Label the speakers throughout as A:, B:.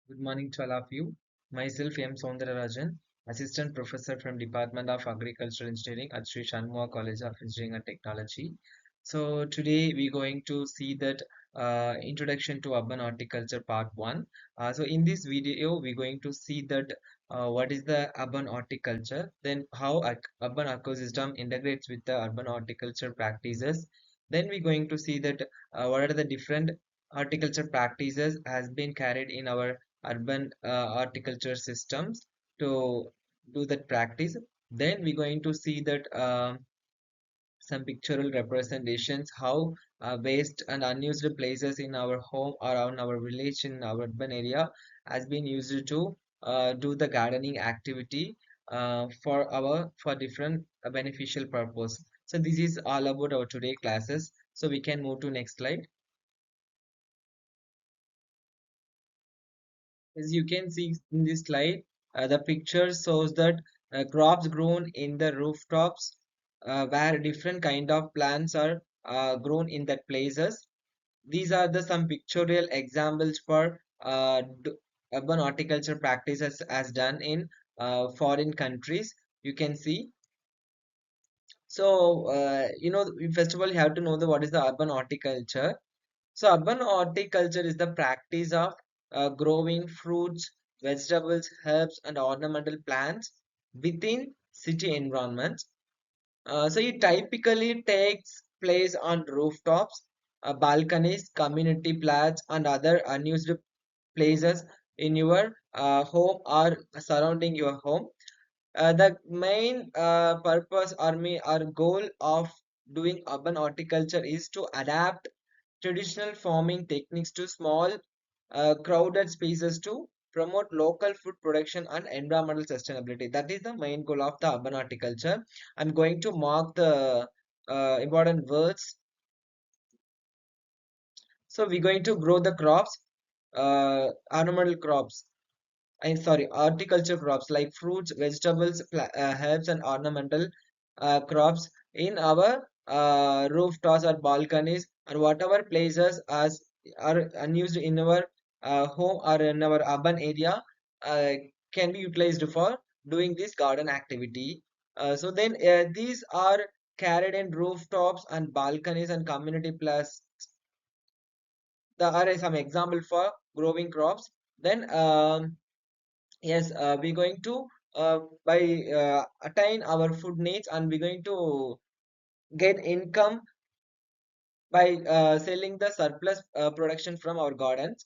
A: Good morning to all of you. Myself, M. Rajan, Assistant Professor from Department of Agricultural Engineering at Sri Shanmugha College of Engineering and Technology. So today we're going to see that Introduction to Urban Horticulture Part 1. So in this video, we're going to see that what is the urban horticulture, then how urban ecosystem integrates with the urban horticulture practices. Then we're going to see that what are the different horticulture practices has been carried in our urban horticulture systems to do that practice. Then we're going to see that some pictorial representations how waste and unused places in our home or on our village in our urban area has been used to do the gardening activity for different beneficial purpose. So this is all about our today classes. So we can move to next slide. As you can see in this slide, the picture shows that crops grown in the rooftops where different kind of plants are grown in that places. These are the some pictorial examples for urban horticulture practices as done in foreign countries. You can see. So, first of all, you have to know the what is the urban horticulture. So urban horticulture is the practice of growing fruits, vegetables, herbs, and ornamental plants within city environments. So it typically takes place on rooftops, balconies, community plants, and other unused places in your home or surrounding your home. The main purpose or goal of doing urban horticulture is to adapt traditional farming techniques to small, crowded spaces to promote local food production and environmental sustainability. That is the main goal of the urban horticulture. I'm going to mark the important words. So we're going to grow the crops, ornamental crops. I'm sorry, horticulture crops like fruits, vegetables, herbs, and ornamental crops in our rooftops or balconies or whatever places as are unused in our home or in our urban area uh, can be utilized for doing this garden activity. So then these are carried in rooftops and balconies and community plus. There are some example for growing crops. Then yes, we're going to by attain our food needs, and we're going to get income by selling the surplus production from our gardens.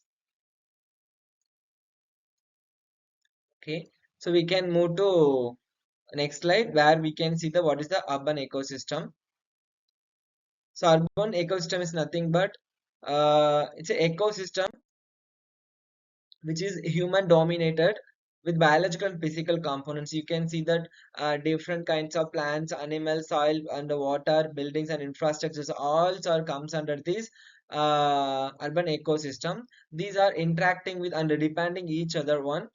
A: Okay, so we can move to next slide where we can see the what is the urban ecosystem. So urban ecosystem is nothing but it's an ecosystem which is human dominated with biological and physical components. You can see that different kinds of plants, animals, soil, underwater, buildings, and infrastructures all are comes under this urban ecosystem. These are interacting with and depending each other one.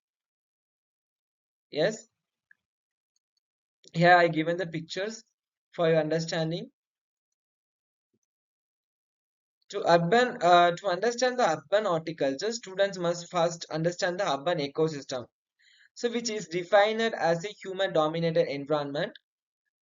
A: Yes, here I given the pictures for your understanding. To understand the urban horticulture, students must first understand the urban ecosystem, so which is defined as a human dominated environment.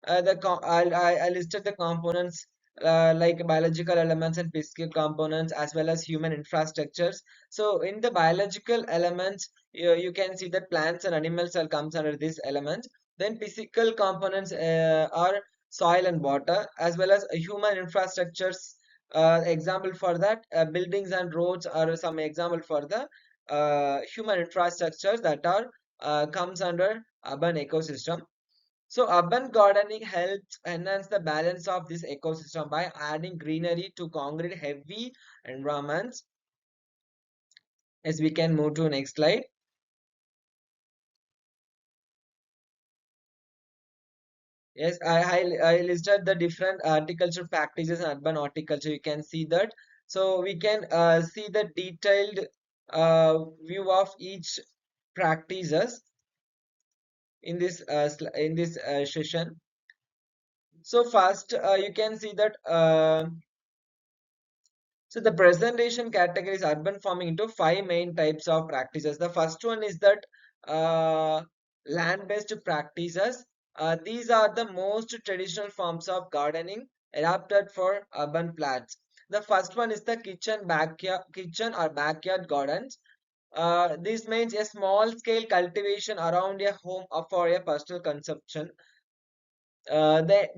A: I listed the components like biological elements and physical components as well as human infrastructures. So in the biological elements, you can see that plants and animals are comes under these elements. Then physical components are soil and water as well as human infrastructures. Example for that, buildings and roads are some example for the human infrastructures that are comes under urban ecosystem. So urban gardening helps enhance the balance of this ecosystem by adding greenery to concrete heavy environments. As we can move to next slide. Yes, I listed the different horticulture practices in urban horticulture. You can see that. So we can see the detailed view of each practices in this session. So first, you can see that So the presentation categories urban farming into five main types of practices. The first one is that uh, land-based practices. These are the most traditional forms of gardening adapted for urban plants. The first one is the kitchen or backyard gardens. This means a small-scale cultivation around a home or for a personal consumption. The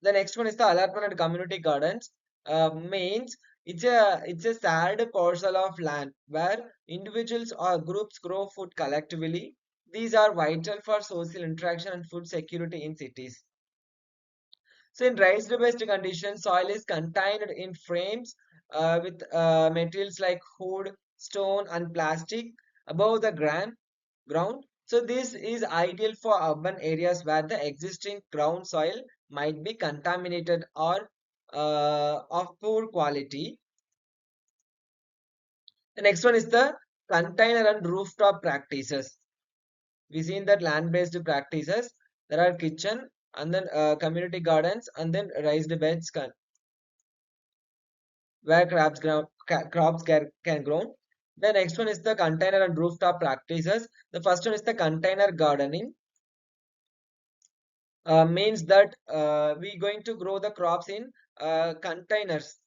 A: next one is the allotment and community gardens. Means it's a sad parcel of land where individuals or groups grow food collectively. These are vital for social interaction and food security in cities. So in raised based conditions, soil is contained in frames with materials like wood, stone, and plastic above the ground. So this is ideal for urban areas where the existing ground soil might be contaminated or of poor quality. The next one is the container and rooftop practices. We seen that land-based practices. There are kitchen and then community gardens and then raised beds where crops can grow. The next one is the container and rooftop practices. The first one is the container gardening. Means that we going to grow the crops in containers.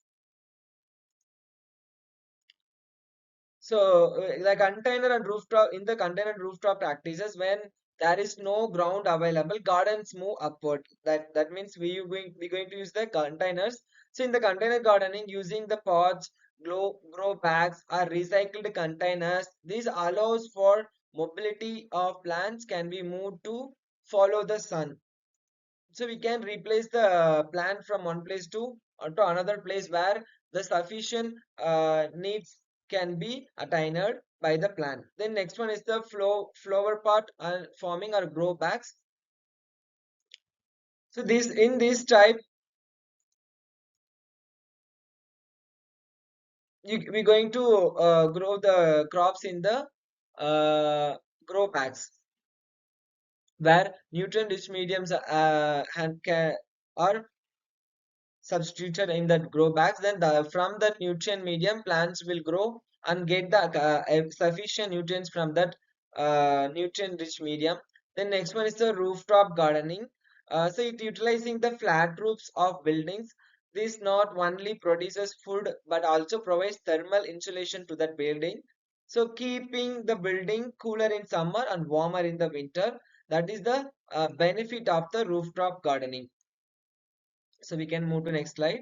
A: So the container and rooftop in the container and rooftop practices when there is no ground available, gardens move upward. That means we going to use the containers. So in the container gardening, using the pots, grow bags, or recycled containers, this allows for mobility of plants can be moved to follow the sun. So we can replace the plant from one place to another place where the sufficient needs can be attained by the plant. Then next one is the flower pot and forming or grow bags. So this in this type we're going to grow the crops in the uh, grow bags where nutrient rich mediums are substituted in that grow bags, then from that nutrient medium plants will grow and get the sufficient nutrients from that nutrient rich medium. Then next one is the rooftop gardening. So it utilizing the flat roofs of buildings. This not only produces food but also provides thermal insulation to that building, so keeping the building cooler in summer and warmer in the winter. That is the benefit of the rooftop gardening. So we can move to next slide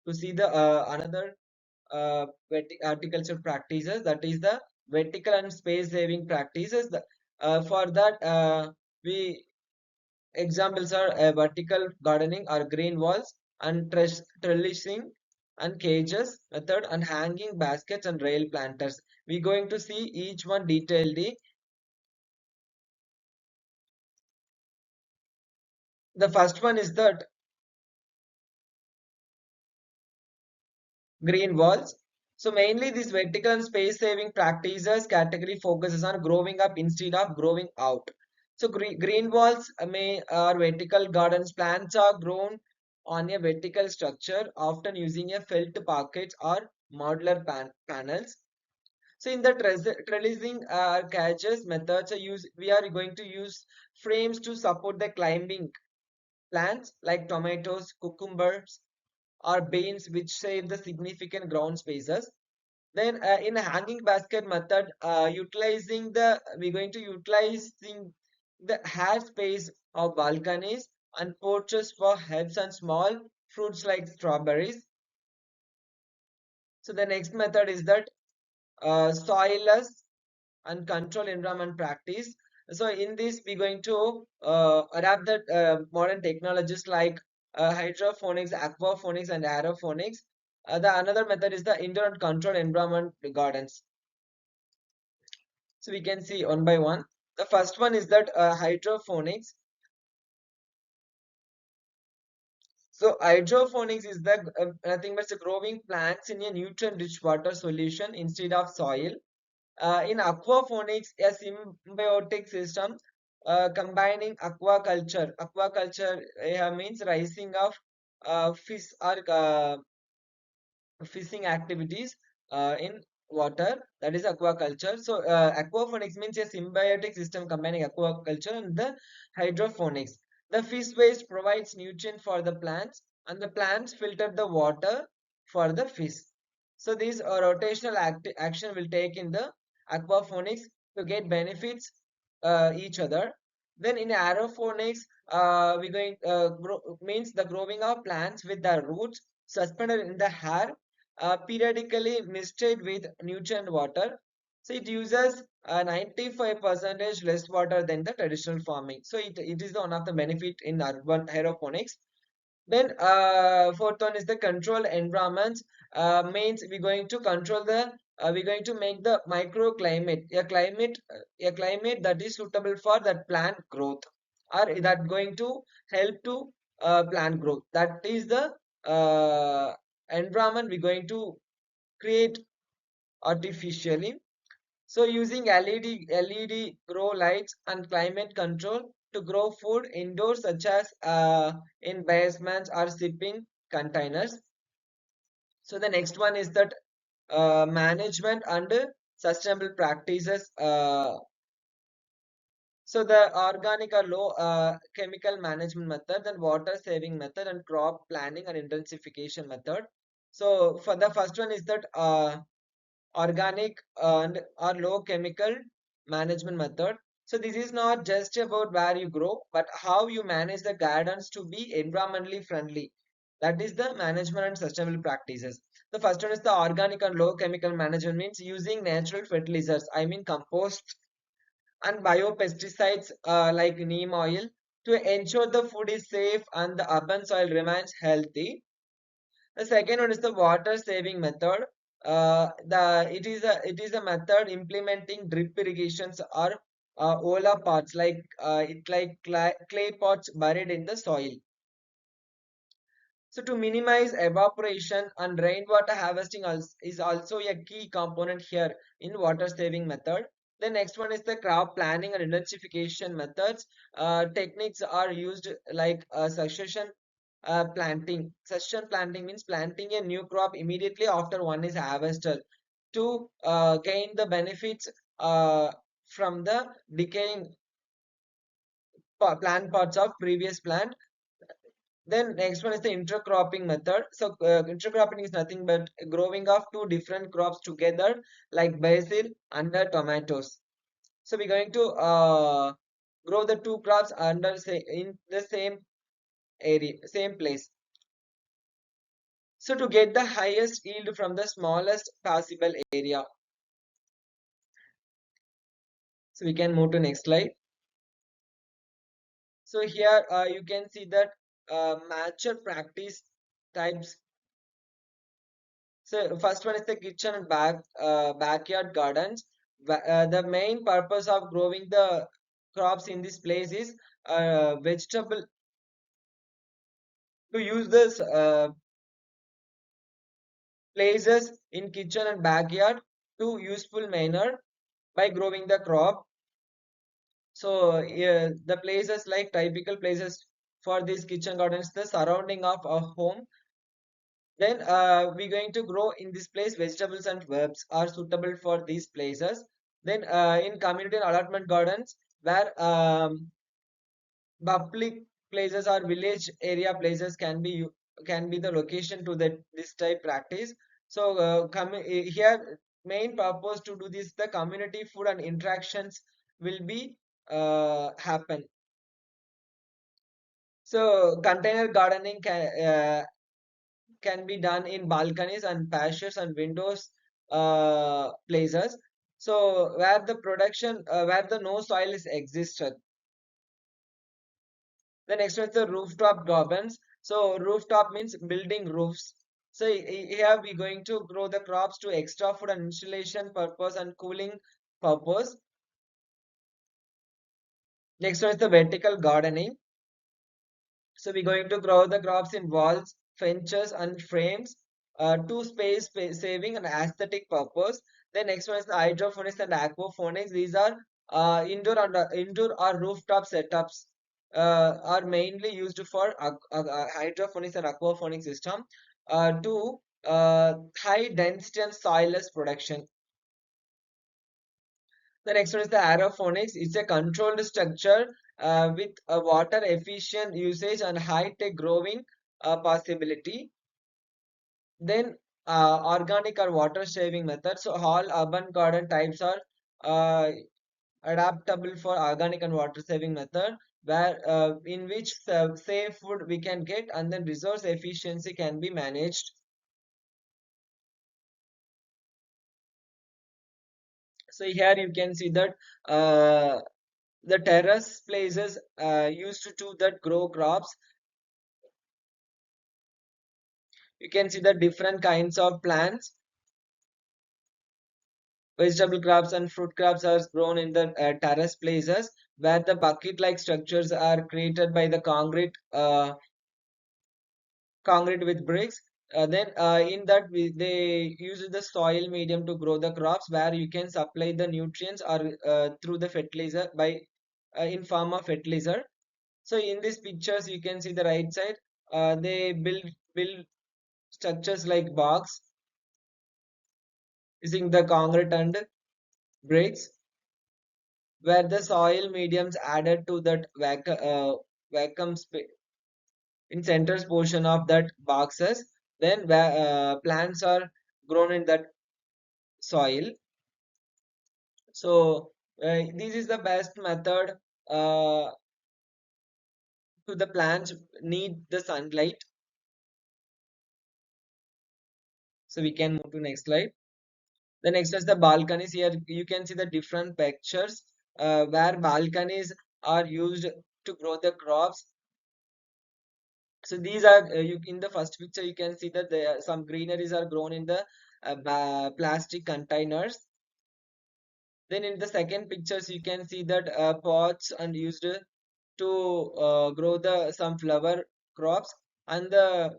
A: to see the another horticulture practices, that is the vertical and space saving practices. For that we examples are vertical gardening or green walls and trellising and cages method and hanging baskets and rail planters. We're going to see each one detailedly. The first one is that green walls. So mainly this vertical and space saving practices category focuses on growing up instead of growing out. So green walls may are vertical gardens. Plants are grown on a vertical structure, often using a felt pockets or modular panels. So in the trellising cages methods, we are going to use frames to support the climbing plants like tomatoes, cucumbers, or beans, which save the significant ground spaces. Then in a hanging basket method, we're going to utilizing the hair space of balconies and porches for herbs and small fruits like strawberries. So the next method is that soilless and control environment practice. So in this, we're going to adapt the modern technologies like hydroponics, aquaponics, and aeroponics. The another method is the indoor and controlled environment gardens. So we can see one by one. The first one is that hydroponics. So hydroponics is the nothing but growing plants in a nutrient-rich water solution instead of soil. In aquaponics, a symbiotic system combining aquaculture. Aquaculture means raising of fish or fishing activities in water, that is aquaculture. So aquaponics means a symbiotic system combining aquaculture and the hydroponics. The fish waste provides nutrient for the plants and the plants filter the water for the fish. So this rotational action will take in the aquaponics to get benefits each other. Then in aeroponics, we going means the growing of plants with the roots suspended in the air, periodically misted with nutrient water. So it uses 95% less water than the traditional farming. So it is one of the benefit in urban aeroponics. Then fourth one is the control environments. Means we're going to control the we're going to make the microclimate a climate that is suitable for that plant growth, or that going to help to plant growth. That is the environment we're going to create artificially. So using LED grow lights and climate control to grow food indoors, such as in basements or shipping containers. So the next one is that management and sustainable practices. So the organic or low chemical management method, then water saving method, and crop planning and intensification method. So for the first one is that organic and or low chemical management method. So this is not just about where you grow, but how you manage the gardens to be environmentally friendly. That is the management and sustainable practices. The first one is the organic and low chemical management, means using natural fertilizers, I mean compost and biopesticides like neem oil to ensure the food is safe and the urban soil remains healthy. The second one is the water saving method. The it is a method implementing drip irrigations or ola pots, like clay pots buried in the soil. So to minimize evaporation, and rainwater harvesting is also a key component here in water saving method. The next one is the crop planning and intensification methods. Techniques are used like succession planting. Succession planting means planting a new crop immediately after one is harvested to gain the benefits from the decaying plant parts of previous plant. Then next one is the intercropping method. So intercropping is nothing but growing of two different crops together, like basil and tomatoes. So we're going to grow the two crops under say in the same area, same place. So to get the highest yield from the smallest possible area. So we can move to next slide. So here you can see that mature practice types. So first one is the kitchen and backyard gardens. The main purpose of growing the crops in this place is vegetable to use this places in kitchen and backyard to useful manner by growing the crop. So the places like typical places for these kitchen gardens, the surrounding of a home. Then we're going to grow in this place vegetables and herbs are suitable for these places. Then in community and allotment gardens, where public places or village area places can be the location to that this type practice. So here main purpose to do this, the community food and interactions will be happen. So container gardening can be done in balconies and patches and windows places. So where the production where the no soil is existed. The next one is the rooftop gardens. So rooftop means building roofs. So here we're going to grow the crops to extra food and insulation purpose and cooling purpose. Next one is the vertical gardening. So we're going to grow the crops in walls, fences, and frames to saving and aesthetic purpose. The next one is the hydroponics and aquaponics. These are indoor or rooftop setups are mainly used for hydroponics and aquaponics system to high density and soilless production. The next one is the aeroponics. It's a controlled structure with a water efficient usage and high tech growing possibility. Then organic or water saving methods. So all urban garden types are uh, adaptable for organic and water saving method, where in which safe food we can get and then resource efficiency can be managed. So here you can see that uh, the terrace places used to that grow crops. You can see the different kinds of plants, vegetable crops and fruit crops are grown in the terrace places, where the bucket like structures are created by the concrete with bricks. Then in that they use the soil medium to grow the crops, where you can supply the nutrients or through the fertilizer by in form of fertilizer. So in these pictures you can see the right side, they build structures like box using the concrete and bricks, where the soil mediums added to that vacuum space in centers portion of that boxes. Then plants are grown in that soil. So this is the best method uh, to the plants need the sunlight. So we can move to next slide. The next is the balconies. Here you can see the different pictures where balconies are used to grow the crops. So these are you in the first picture you can see that there some greeneries are grown in the plastic containers. Then in the second pictures you can see that pots and used to grow the some flower crops, and the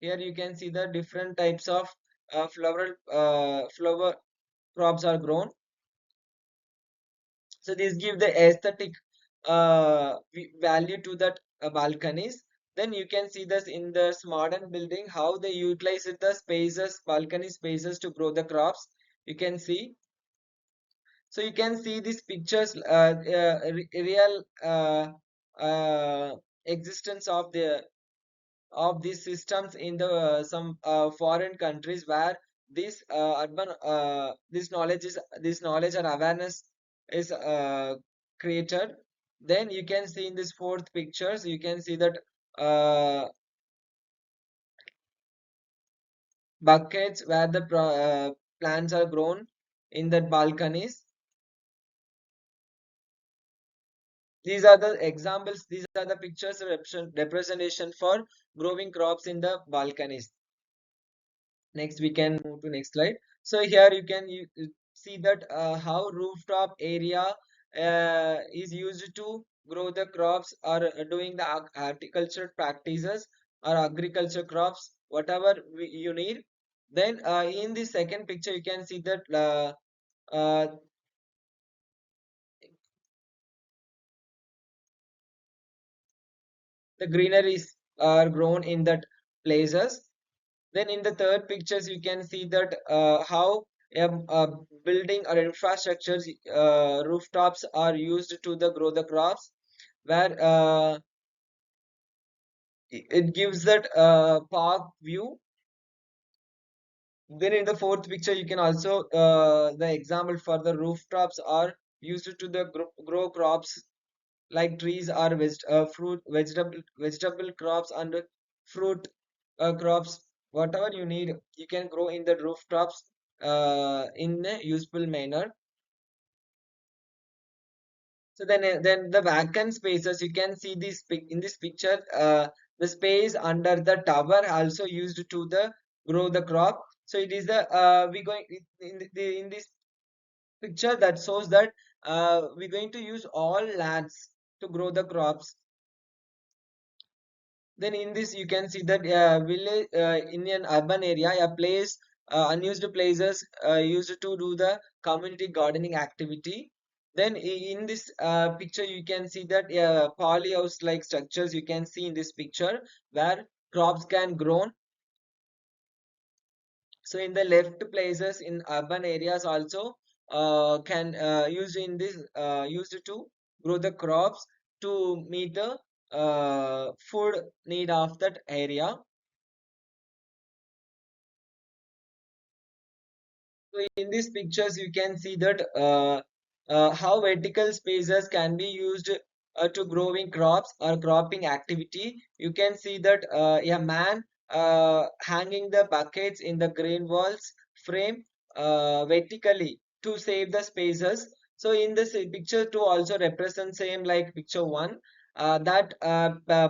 A: here you can see the different types of flower crops are grown. So this give the aesthetic value to that balconies. Then you can see this in this modern building how they utilize it, the spaces, balcony spaces to grow the crops. You can see. So you can see these pictures, real existence of these systems in the some foreign countries, where this knowledge and awareness is created. Then you can see in this fourth pictures you can see that uh, buckets where the plants are grown in the balconies. These are the examples, these are the pictures representation for growing crops in the balconies. Next, we can move to next slide. So here you see that how rooftop area is used to grow the crops or doing the horticulture practices or agriculture crops, whatever you need. Then in the second picture, you can see that uh, the greeneries are grown in that places. Then in the third pictures, you can see that how a building or infrastructures rooftops are used to the grow the crops, where it gives that park view. Then in the fourth picture, you can also the example for the rooftops are used to the grow crops like trees or fruit vegetable crops and fruit crops, whatever you need you can grow in the rooftops in a useful manner. So then the vacant spaces you can see this in this picture, the space under the tower also used to the grow the crop. So it is the we going in this picture that shows that we're going to use all lands to grow the crops. Then in this you can see that village in an urban area, a place unused places used to do the community gardening activity. Then in this picture you can see that polyhouse like structures you can see in this picture, where crops can grow. So in the left places in urban areas also can used in this used to grow the crops to meet the food need of that area. So in these pictures, you can see that how vertical spaces can be used to growing crops or cropping activity. You can see that a man hanging the buckets in the green walls frame vertically to save the spaces. So in this picture two also represent same like picture one. That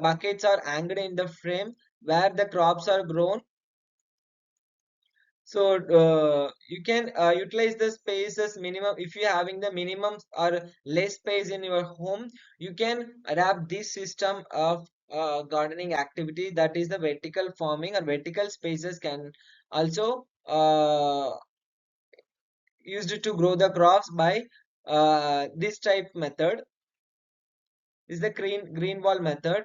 A: buckets are anchored in the frame where the crops are grown. So you can utilize the space as minimum. If you're having the minimum or less space in your home, you can adapt this system of gardening activity, that is the vertical farming, or vertical spaces can also used to grow the crops by this type method. This is the green wall method.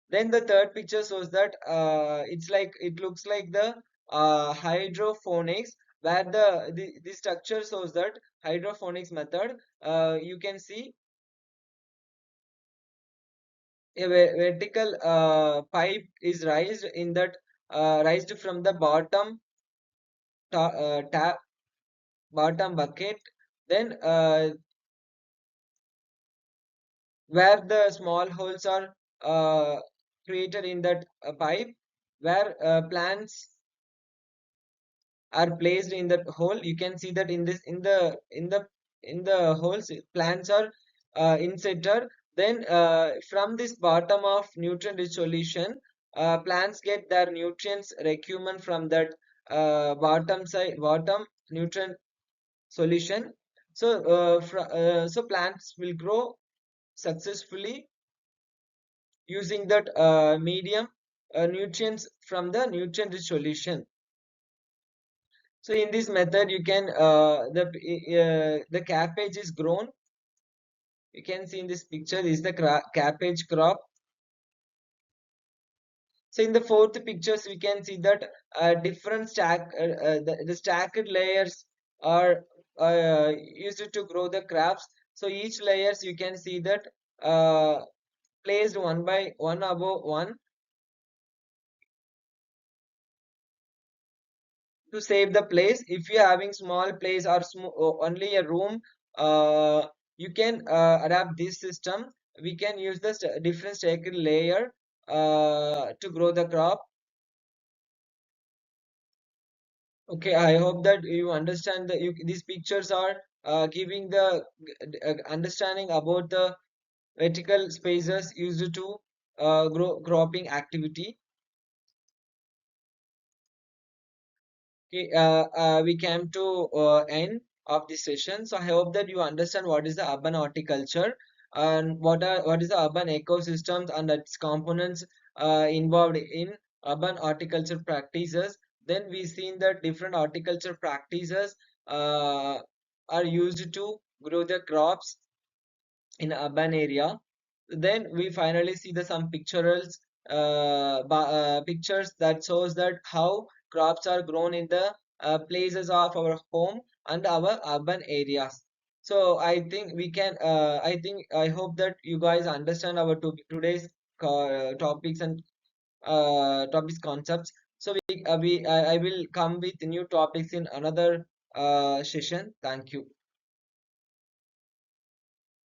A: Then the third picture shows that it's like it looks like the hydroponics, where the structure shows that hydroponics method. You can see a vertical pipe is raised in that raised from the tap bottom bucket. Then where the small holes are created in that pipe, where plants are placed in that hole. You can see that in this in the holes plants are inserted. Then from this bottom of nutrient rich solution, plants get their nutrients requirement from that bottom nutrient solution. So so plants will grow successfully using that medium nutrients from the nutrient rich solution. So in this method, you can the cabbage is grown. You can see in this picture is the cabbage crop. So in the fourth pictures, we can see that different the stacked layers are used to grow the crops. So each layers you can see that uh, placed one by one above one to save the place. If you're having small place or only a room, you can adapt this system. We can use the different stacked layer to grow the crop. Okay, I hope that you understand that these pictures are giving the understanding about the vertical spaces used to grow cropping activity. Okay, we came to end of this session. So I hope that you understand what is the urban horticulture and what is the urban ecosystems and its components involved in urban horticulture practices. Then we seen that different horticulture practices uh, are used to grow the crops in urban area. Then we finally see the some pictorials pictures that shows that how crops are grown in the places of our home and our urban areas. So I think we can I hope that you guys understand our today's topics and topics concepts. So I will come with new topics in another session. Thank you.